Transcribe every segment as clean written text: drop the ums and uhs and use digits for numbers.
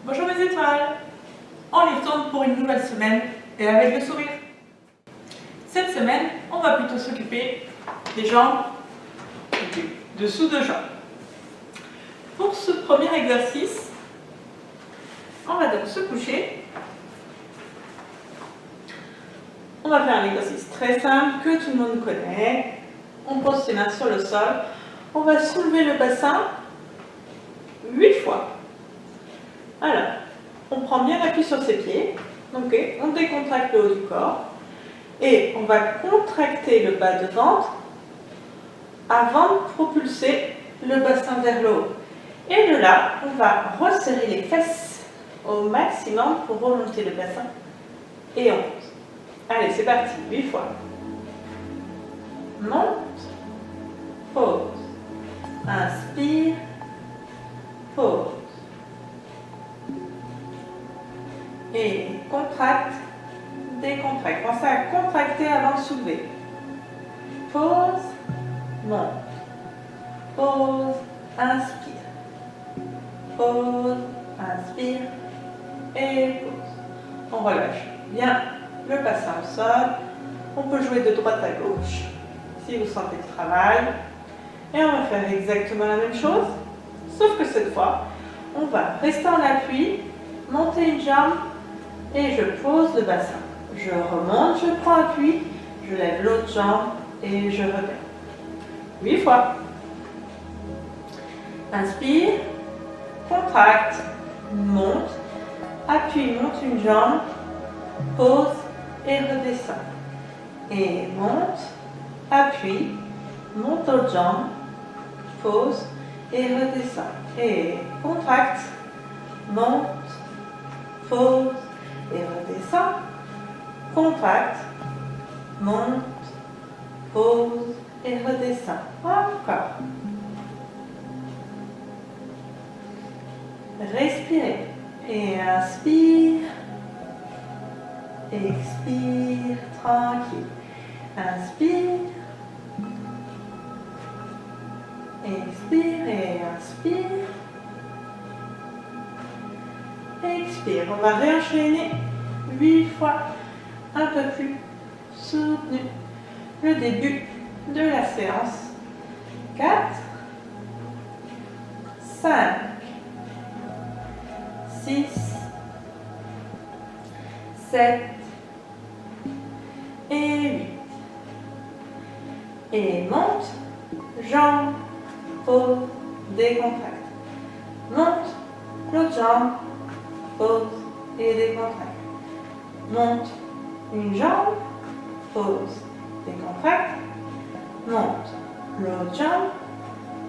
Bonjour mes étoiles. On y retourne pour une nouvelle semaine et avec le sourire. Cette semaine, on va plutôt s'occuper des jambes et du dessous de jambes. Pour ce premier exercice, on va donc se coucher. On va faire un exercice très simple que tout le monde connaît. On pose ses mains sur le sol. On va soulever le bassin 8 fois. Alors, on prend bien appui sur ses pieds. Ok, on décontracte le haut du corps. Et on va contracter le bas de ventre avant de propulser le bassin vers le haut. Et de là, on va resserrer les fesses au maximum pour remonter le bassin. Et on pose. Allez, c'est parti, 8 fois. Monte, pose. Inspire, pose. Et contracte, décontracte. Pensez à contracter avant de soulever. Pose, monte. Pose, inspire. Pose, inspire et pose. On relâche bien le bassin au sol. On peut jouer de droite à gauche si vous sentez le travail. Et on va faire exactement la même chose, sauf que cette fois, on va rester en appui, monter une jambe et je pose le bassin. Je remonte, je prends appui, je lève l'autre jambe et je reviens. 8 fois. Inspire, contracte, monte, appuie, monte une jambe, pose et redescend. Et monte, appuie, monte l'autre jambe, pose et redescend. Et contracte, monte, pose et redescend. Contracte, monte, pose et redescend. Encore. Respirez. Et inspire. Expire, tranquille. Inspire. Expire et inspire. Expire. On va réenchaîner 8 fois, un peu plus soutenu. Le début de la séance. 4, 5, 6, 7 et 8. Et monte, jambes, pose, décontracte. Monte, l'autre jambe, pose et décontracte. Monte une jambe, pose, décontracte. Monte l'autre jambe,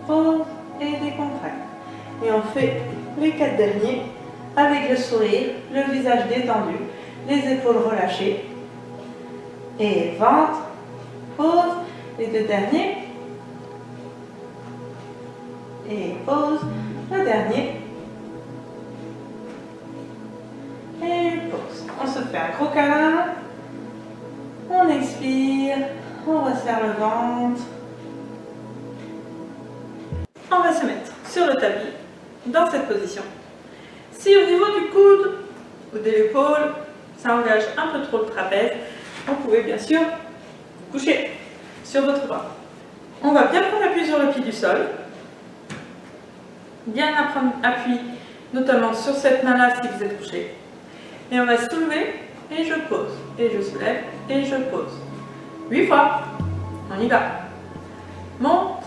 pose et décontracte. Et on fait les 4 derniers avec le sourire, le visage détendu, les épaules relâchées. Et ventre, pose, les 2 derniers. Et pose, le dernier. Et pose. On se fait un gros câlin. On expire. On resserre le ventre. On va se mettre sur le tapis, dans cette position. Si au niveau du coude ou de l'épaule, ça engage un peu trop le trapèze, vous pouvez bien sûr vous coucher sur votre bras. On va bien prendre appui sur le pied du sol. Bien prendre appui, notamment sur cette main-là si vous êtes couché. Et on va soulever et je pose. Et je soulève et je pose. 8 fois. On y va. Monte,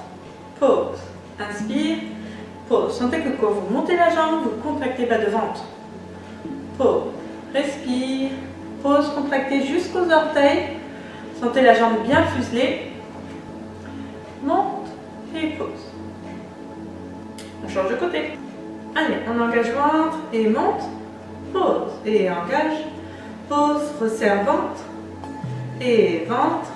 pose. Inspire, pose. Sentez que quand vous montez la jambe, vous contractez bas de ventre. Pose. Respire. Pose, contractez jusqu'aux orteils. Sentez la jambe bien fuselée. Monte et pose. On change de côté. Allez, on engage ventre et monte. Pose et engage. Pose, resserre ventre et ventre.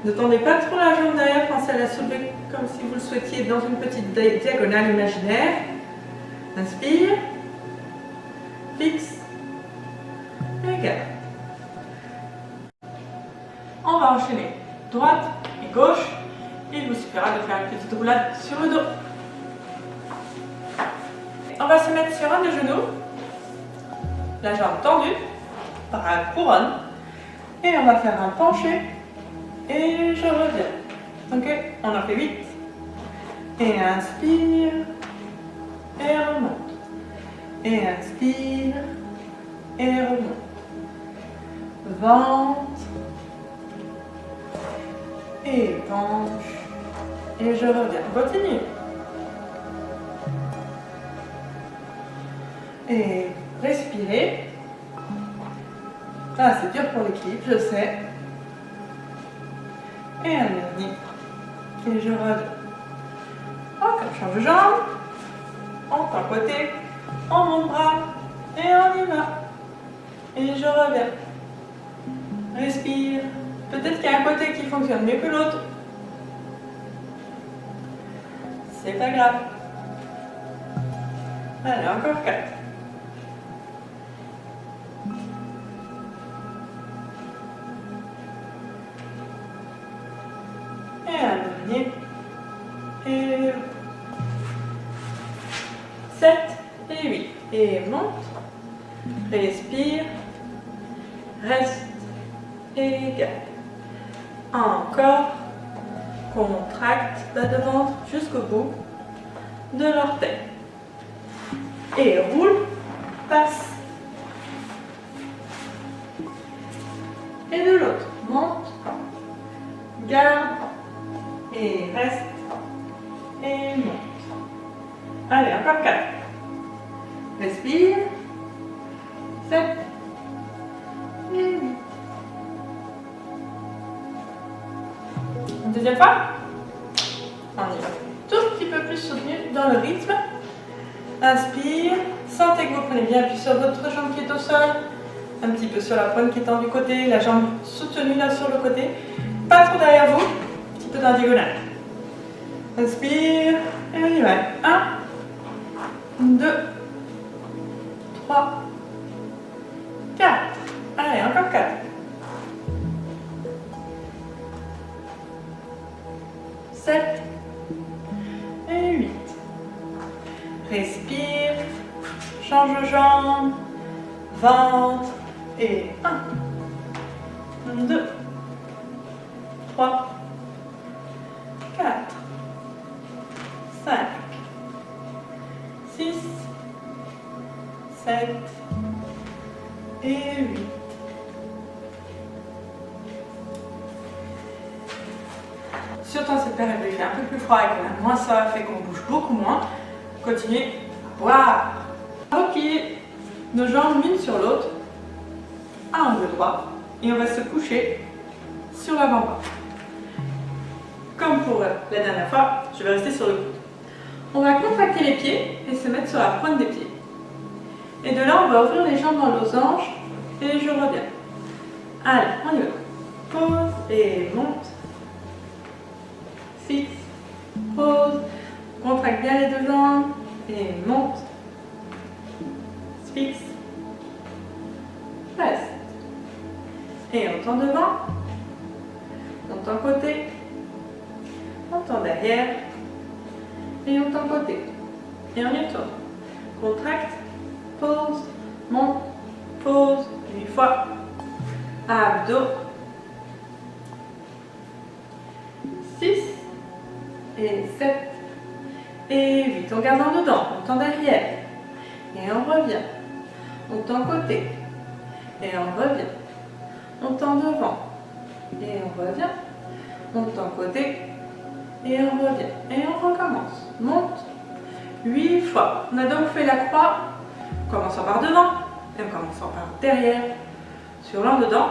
Ne tendez pas trop la jambe derrière, pensez à la soulever comme si vous le souhaitiez dans une petite diagonale imaginaire. Inspire. Fixe. Et garde. On va enchaîner droite et gauche. Il vous suffira de faire une petite roulade sur le dos. On va se mettre sur un des genoux la jambe tendue par la couronne. Et on va faire un penché. Et je reviens. Ok, on en fait 8. Et inspire. Et remonte. Et inspire. Et remonte. Ventre. Et penche. Et je reviens. Continue. Et respirez. Ah, c'est dur pour l'équilibre, je sais. Et un dernier. Et je reviens. Encore, change de jambe. Encore côté. On monte bras. Et on y va. Et je reviens. Respire. Peut-être qu'il y a un côté qui fonctionne mieux que l'autre. C'est pas grave. Allez, encore 4. Et un dernier. Et 7 et 8. Et monte. Respire. Reste. Et garde. Encore. Contracte bas de ventre jusqu'au bout de l'orteil. Et roule. Passe. Et de l'autre. Monte. Garde. Et reste. Et monte. Allez, encore 4. Respire. 7. Et 8. Une deuxième fois. On y va. Tout petit peu plus soutenu dans le rythme. Inspire. Sentez que vous prenez bien appui sur votre jambe qui est au sol. Un petit peu sur la pointe qui est tendue du côté. La jambe soutenue là sur le côté. Pas trop derrière vous. Un petit peu dans la diagonale. Inspire. Et on y va. 1, 2, 3, 4. Allez, encore 4. 7 et 8. Respire. Change de jambe. Ventre. Et 1, 2, 3, 4, 5, 6, 7 et 8. Surtout en cette période où il fait un peu plus froid et qu'on a moins soif et qu'on bouge beaucoup moins, continuez à boire. Repliez nos jambes l'une sur l'autre, à angle droit, et on va se coucher sur l'avant-bras. Comme pour la dernière fois, je vais rester sur le coude. On va contracter les pieds et se mettre sur la pointe des pieds. Et de là, on va ouvrir les jambes en losange et je reviens. Allez, on y va. Pause et monte. Fixe, pause, contracte bien les deux jambes et monte. Fixe, reste. Et on tend devant, on tend côté, on tend derrière et on tend côté. Et on y retourne. Contracte, pause, monte, pause, 8 fois. Abdos. 6 et 7 et 8. On garde en dedans, on tend derrière. Et on revient. On tend côté. Et on revient. On tend devant. Et on revient. On tend côté. Et on revient. Et on recommence. Monte. 8 fois. On a donc fait la croix. Commençons par devant. Et en commençant par derrière. Sur l'en dedans.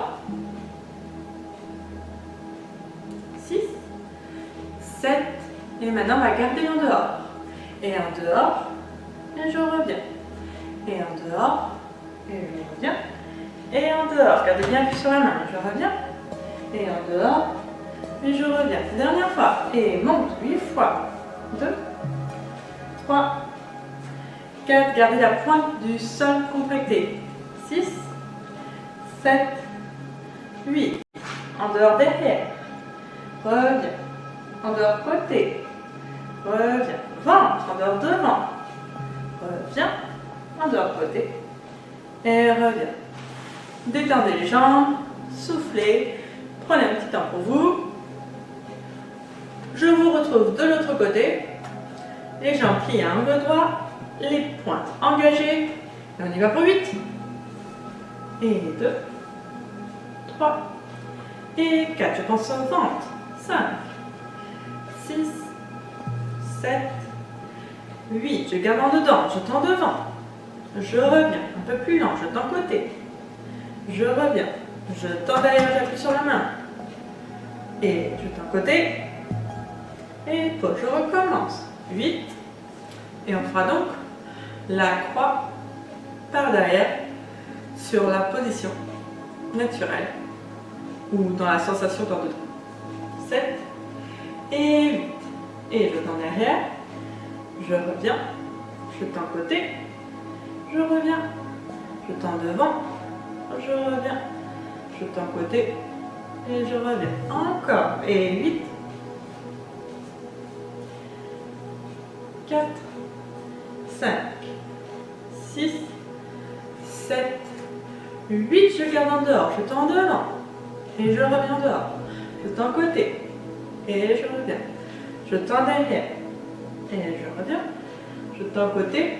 6. 7. Et maintenant, on va garder en dehors. Et en dehors. Et je reviens. Et en dehors. Et je reviens. Et en dehors. Gardez bien appui sur la main. Je reviens. Et en dehors. Et je reviens. Dernière fois. Et monte 8 fois. 2, 3, 4. Gardez la pointe du sol contractée. 6, 7, 8. En dehors derrière. Reviens. En dehors côté. Reviens. Ventre. En dehors devant. Reviens. En dehors côté. et reviens. Détendez les jambes, soufflez, prenez un petit temps pour vous. Je vous retrouve de l'autre côté, les jambes pliées à angle droit, les pointes engagées, et on y va pour 8. Et 2, 3, et 4, je pense au ventre, 5, 6, 7, 8, je garde en dedans, je tends devant, je reviens, un peu plus lent, je tends côté, je reviens, je tends derrière, j'appuie sur la main, et je tends côté, et pause, je recommence, 8, et on fera donc la croix par derrière sur la position naturelle ou dans la sensation dans le dos. 7 et 8. Et je tends derrière, je reviens, je tends côté, je reviens, je tends devant, je reviens, je tends côté et je reviens. Encore. Et 8, 4, 5, 6, 7, 8, je garde en dehors, je tends devant, et je reviens dehors, je tends côté, et je reviens, je tends derrière, et je reviens, je tends côté,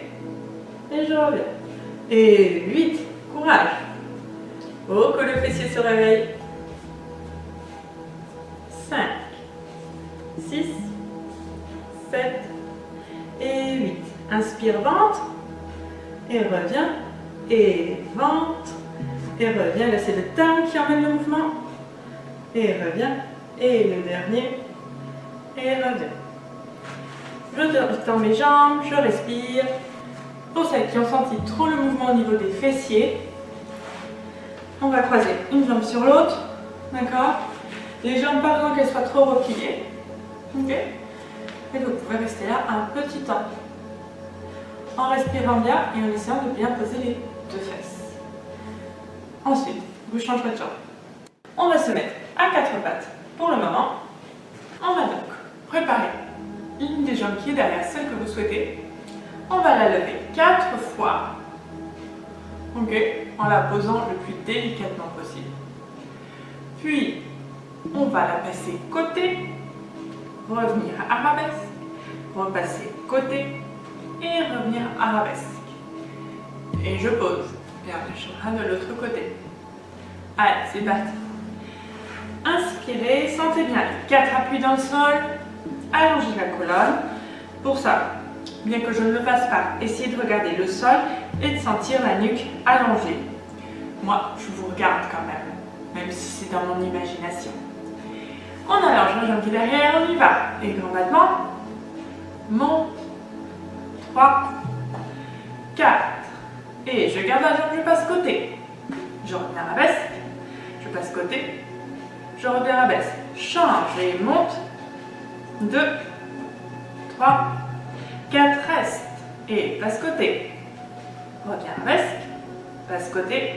et je reviens, et 8, courage, oh que le fessier se réveille, 5, 6, 7, et 8, inspire ventre, et reviens, et ventre, et reviens, là c'est le terme qui emmène le mouvement, et reviens, et le dernier, et reviens. Je tends mes jambes, je respire. Pour celles qui ont senti trop le mouvement au niveau des fessiers, on va croiser une jambe sur l'autre, d'accord? Les jambes, pas besoin qu'elles soient trop repliées, ok? Et vous pouvez rester là un petit temps, en respirant bien et en essayant de bien poser les deux fesses. Ensuite, vous changerez de jambe. On va se mettre à quatre pattes pour le moment. On va donc préparer l'une des jambes qui est derrière celle que vous souhaitez. On va la lever 4 fois, ok, en la posant le plus délicatement possible. Puis, on va la passer côté, revenir à arabesque, repasser côté et revenir à arabesque. Et je pose. Et on changera de l'autre côté. Allez, c'est parti. Inspirez, sentez bien les 4 appuis dans le sol, allongez la colonne. Pour ça, bien que je ne le fasse pas, essayez de regarder le sol et de sentir la nuque allongée. Moi, je vous regarde quand même si c'est dans mon imagination. On allonge la jambe qui est derrière, on y va. Et grand battement, monte, 3, 4, et je garde la jambe, je passe côté. Je reviens à arabesque, je passe côté, je reviens à arabesque. Change et monte, 2, 3, 4, reste, et passe côté. Reviens à arabesque, passe côté,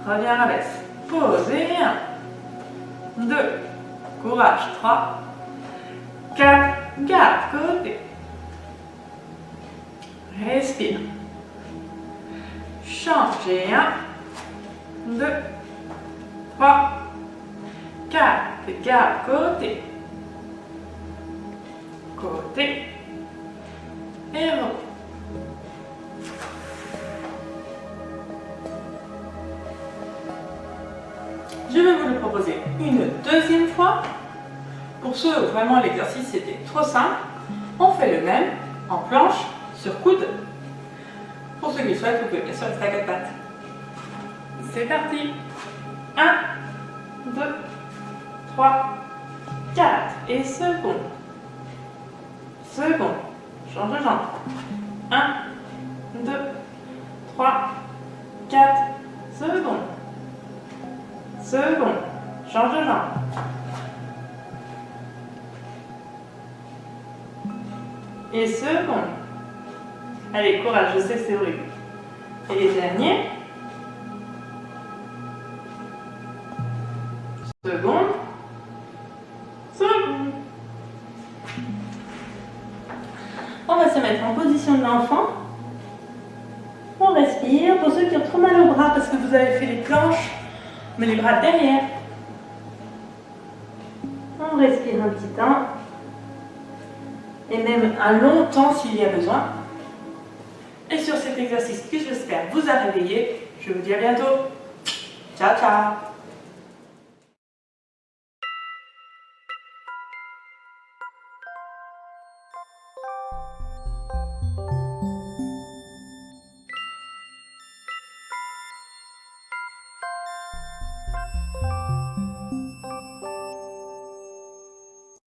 reviens à arabesque. Pause et 1, 2, courage, 3, 4, garde, côté. Respire. Change et 1, 2, 3, 4, garde, côté. Côté. Et reprends. Je vais vous le proposer une deuxième fois. Pour ceux où vraiment l'exercice était trop simple, on fait le même en planche sur coude. Pour ceux qui le souhaitent, vous pouvez bien sûr rester à 4 pattes. C'est parti. 1, 2, 3, 4. Et second. Second. Change de jambe. 1, 2, 3, 4. Second. Second. Change de jambe. Et second. Allez, courage, je sais que c'est horrible. Et les derniers. Seconde. Seconde. On va se mettre en position de l'enfant. On respire. Pour ceux qui ont trop mal au parce que vous avez fait les planches, mais les bras derrière. On respire un petit temps. Et même un long temps s'il y a besoin. Et sur cet exercice que j'espère vous a réveillé, je vous dis à bientôt. Ciao, ciao.